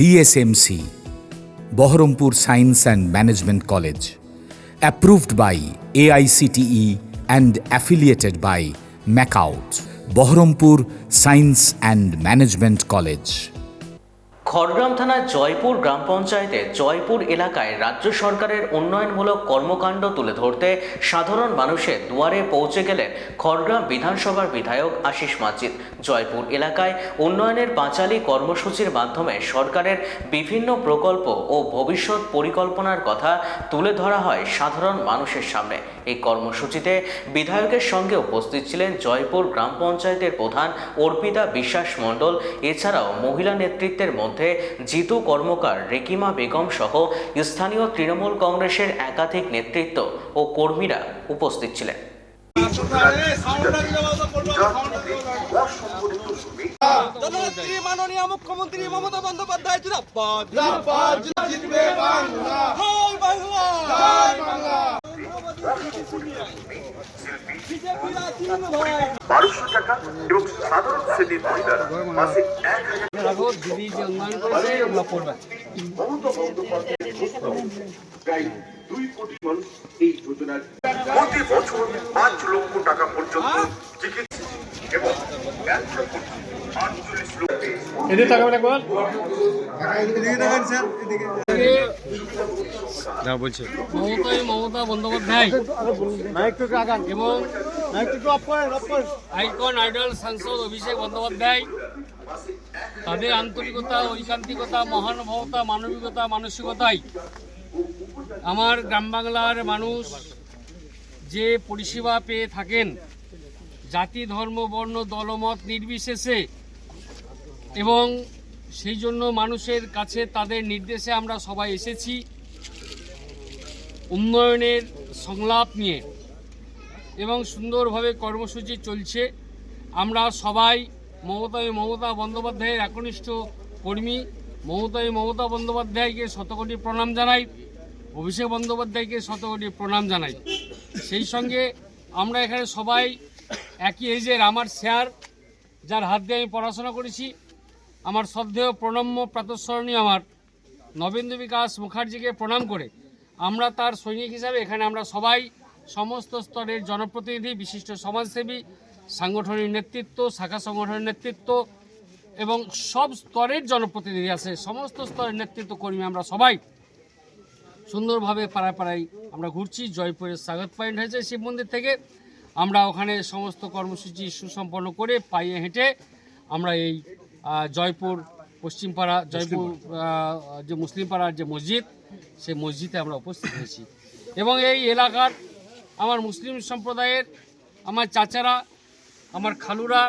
DSMC, Baharampur Science and Management College, approved by AICTE and affiliated by MACAUT, Baharampur Science and Management College. Khargram থানার জয়পুর গ্রাম পঞ্চায়েতে জয়পুর এলাকায় রাজ্য সরকারের উন্নয়নমূলক কর্মকাণ্ড তুলে ধরতে সাধারণ মানুষের দুয়ারে পৌঁছে গেলেন খড়গ্রাম বিধানসভার বিধায়ক আশিস মাজিদ। জয়পুর এলাকায় উন্নয়নের পাঁচালী কর্মসূচির মাধ্যমে সরকারের বিভিন্ন প্রকল্প ও ভবিষ্যৎ পরিকল্পনার কথা তুলে ধরা হয় সাধারণ মানুষের সামনে। এই কর্মসূচিতে বিধায়কের সঙ্গে উপস্থিত ছিলেন জয়পুর গ্রাম পঞ্চায়েতের প্রধান অর্পিতা বিশ্বাস মণ্ডল, এছাড়াও মহিলা নেতৃত্বের মধ্যে জিতু কর্মকার, রেকিমা বেগম সহ স্থানীয় তৃণমূল কংগ্রেসের একাধিক নেতৃত্ব ও কর্মীরা উপস্থিত ছিলেন। মাননীয় মুখ্যমন্ত্রী মমতা বন্দ্যোপাধ্যায় টাকা এবং সাধারণ শ্রেণীর মহিলার মাসে 1,000 দিদি যে উন্নয়ন করেছে ওগুলো করবে। প্রায় 2 কোটি মানুষ এই যোজনার প্রতি বছর 5 লক্ষ টাকা পর্যন্ত চিকিৎসা এবং 1 লক্ষ 48 লক্ষ এদিকে তাকাবেন একবার। মমতা বন্দ্যোপাধ্যায় এবং আইকন আইডল সাংসদ অভিষেক বন্দ্যোপাধ্যায় তাদের আন্তরিকতা, ঐকান্তিকতা, মহানুভবতা, মানবিকতা, মানসিকতায় আমার গ্রাম বাংলার মানুষ যে পরিষেবা পেয়ে থাকেন জাতি, ধর্ম, বর্ণ, দলমত নির্বিশেষে, এবং সেই জন্য মানুষের কাছে তাদের নির্দেশে আমরা সবাই এসেছি উন্নয়নের সংলাপ নিয়ে, এবং সুন্দরভাবে কর্মসূচি চলছে। আমরা সবাই মমতা বন্দ্যোপাধ্যায়ের একনিষ্ঠ কর্মী। মমতা বন্দ্যোপাধ্যায়কে শতকোটি প্রণাম জানাই, অভিষেক বন্দ্যোপাধ্যায়কে শতকোটি প্রণাম জানাই। সেই সঙ্গে আমরা এখানে সবাই একই এজের, আমার স্যার যার হাত দিয়ে আমি পড়াশোনা করেছি, আমার শ্রদ্ধেয় প্রণম্য প্রাতঃস্মরণীয় আমার নবেন্দু বিকাশ মুখার্জিকে প্রণাম করে আমরা তার সৈনিক হিসাবে এখানে আমরা সবাই সমস্ত স্তরের জনপ্রতিনিধি, বিশিষ্ট সমাজসেবী, সাংগঠনিক নেতৃত্ব, শাখা সংগঠনের নেতৃত্ব এবং সব স্তরের জনপ্রতিনিধি আছে, সমস্ত স্তরের নেতৃত্ব কর্মী আমরা সবাই সুন্দরভাবে পাড়ায় পাড়ায় আমরা ঘুরছি। জয়পুরের স্বাগত পয়েন্ট হয়েছে শিব মন্দির থেকে, আমরা ওখানে সমস্ত কর্মসূচি সুসম্পন্ন করে পায়ে হেঁটে আমরা এই জয়পুর পশ্চিমপাড়া, জয়পুর যে মুসলিম পাড়ার যে মসজিদ, সেই মসজিদে আমরা উপস্থিত হয়েছি। এবং এই এলাকার আমার মুসলিম সম্প্রদায়ের আমার চাচারা, আমার খালুরা,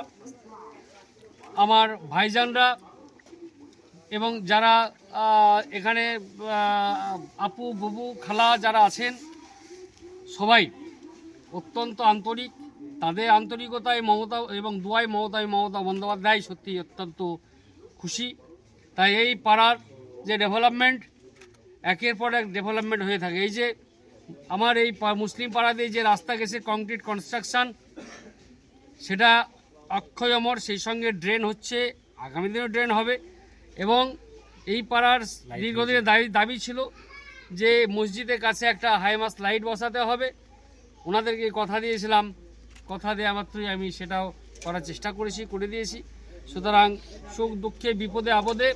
আমার ভাইজানরা এবং যারা এখানে আপু, বুবু, খালা যারা আছেন সবাই অত্যন্ত আন্তরিক। তাদের আন্তরিকতায় মমতা এবং দোয়ায় মমতা বন্দ্যোপাধ্যায় সত্যি অত্যন্ত খুশি। তাই এই পাড়ার যে ডেভেলপমেন্ট, একের পর এক ডেভেলপমেন্ট হয়ে থাকে। এই যে আমার এই মুসলিম পাড়াতে যে রাস্তা গেছে কংক্রিট কনস্ট্রাকশান, সেটা অক্ষয় অমর। সেই সঙ্গে ড্রেন হচ্ছে, আগামী দিনেও ড্রেন হবে। এবং এই পাড়ার দীর্ঘদিনের দাবি ছিল যে মসজিদের কাছে একটা হাইমাস্ট লাইট বসাতে হবে। ওনাদেরকে কথা দিয়েছিলাম, কথা দেওয়া মাত্রই আমি সেটাও করার চেষ্টা করেছি, করে দিয়েছি। সুতরাং সুখ দুঃখে বিপদে আপদে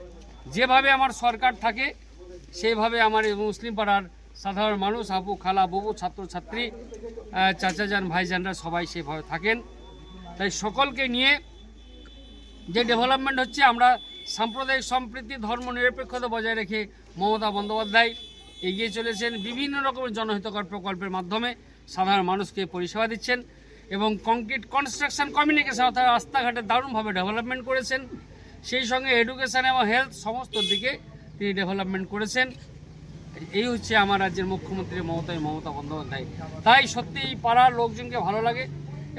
যেভাবে আমার সরকার থাকে সেইভাবে আমার এই মুসলিম পাড়ার সাধারণ মানুষ, আপু, খালা, বুবু, ছাত্রছাত্রী, চাচাজান, ভাইজানরা সবাই সেভাবে থাকেন। তাই সকলকে নিয়ে যে ডেভেলপমেন্ট হচ্ছে, আমরা সাম্প্রদায়িক সম্প্রীতি, ধর্ম নিরপেক্ষতা বজায় রেখে মমতা বন্দ্যোপাধ্যায় এগিয়ে চলেছেন। বিভিন্ন রকমের জনহিতকর প্রকল্পের মাধ্যমে সাধারণ মানুষকে পরিষেবা দিচ্ছেন এবং কংক্রিট কনস্ট্রাকশন, কমিউনিকেশন অর্থাৎ রাস্তাঘাটে দারুণভাবে ডেভেলপমেন্ট করেছেন। সেই সঙ্গে এডুকেশন এবং হেলথ সমস্ত দিকে তিনি ডেভেলপমেন্ট করেছেন। এই হচ্ছে আমার রাজ্যের মুখ্যমন্ত্রী মমতা বন্দ্যোপাধ্যায়। তাই সত্যি এই পাড়ার লোকজনকে ভালো লাগে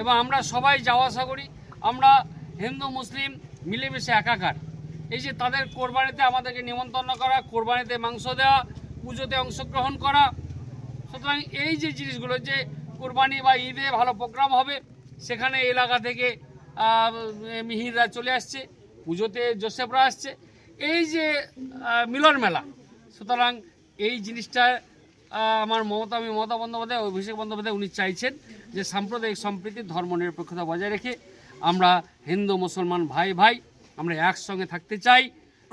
এবং আমরা সবাই যাওয়া আসা করি। আমরা হিন্দু মুসলিম মিলেমিশে একাকার। এই যে তাদের কোরবানিতে আমাদেরকে নিমন্ত্রণ করা, কোরবানিতে মাংস দেওয়া, পুজোতে অংশগ্রহণ করা, সুতরাং এই যে জিনিসগুলো, যে কোরবানি বা ঈদে ভালো প্রোগ্রাম হবে, সেখানে এলাকা থেকে মিহিররা চলে আসছে, পুজোতে জোসেফরা আসছে, এই যে মিলন মেলা, সুতরাং এই জিনিসটা আমার মমতা বন্দ্যোপাধ্যায়, অভিষেক বন্দ্যোপাধ্যায় উনি চাইছেন যে সাম্প্রদায়িক সম্প্রীতি, ধর্মনিরপেক্ষতা বজায় রেখে আমরা হিন্দু মুসলমান ভাই ভাই আমরা একসঙ্গে থাকতে চাই।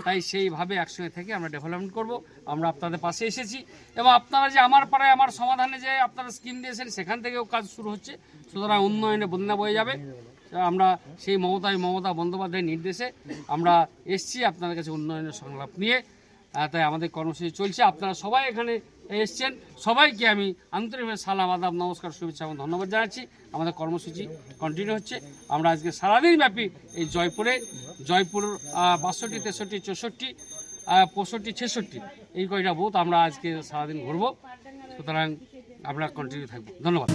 তাই সেইভাবে একসঙ্গে থেকে আমরা ডেভেলপমেন্ট করব। আমরা আপনাদের পাশে এসেছি এবং আপনারা যে আমার পাড়ায় আমার সমাধানে যে আপনারা স্কিম দিয়েছেন সেখান থেকেও কাজ শুরু হচ্ছে, সুতরাং উন্নয়নে বন্যা বয়ে যাবে। আমরা সেই মমতা বন্দ্যোপাধ্যায়ের নির্দেশে আমরা এসেছি আপনাদের কাছে উন্নয়নের সংলাপ নিয়ে। তাই আমাদের কর্মসূচি চলছে। আপনারা সবাই এখানে এসছেন, সবাইকে আমি আন্তরিকভাবে সালাম, আদাব, নমস্কার, শুভেচ্ছা এবং ধন্যবাদ জানাচ্ছি। আমাদের কর্মসূচি কন্টিনিউ হচ্ছে। আমরা আজকে সারাদিন ব্যাপী এই জয়পুর 62, 63, 64, 65, 66 এই কয়টা বুথ আমরা আজকে সারাদিন ঘুরবো, সুতরাং আমরা কন্টিনিউ থাকবো। ধন্যবাদ।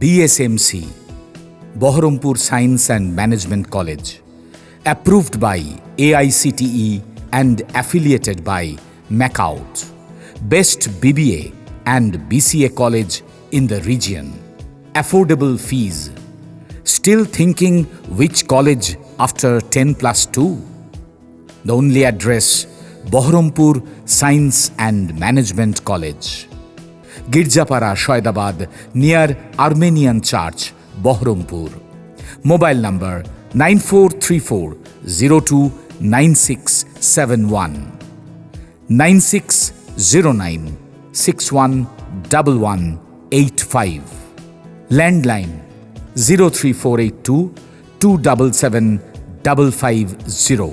BSMC, Baharampur Science and Management College, approved by AICTE and affiliated by MACOUT, best BBA and BCA college in the region. Affordable fees. Still thinking which college after 10+2? The only address, Baharampur Science and Management College, Girjapara, Shoydabad, near Armenian Church, Baharampur. Mobile number 9434029671, 9609611185. Landline 03482 277 550.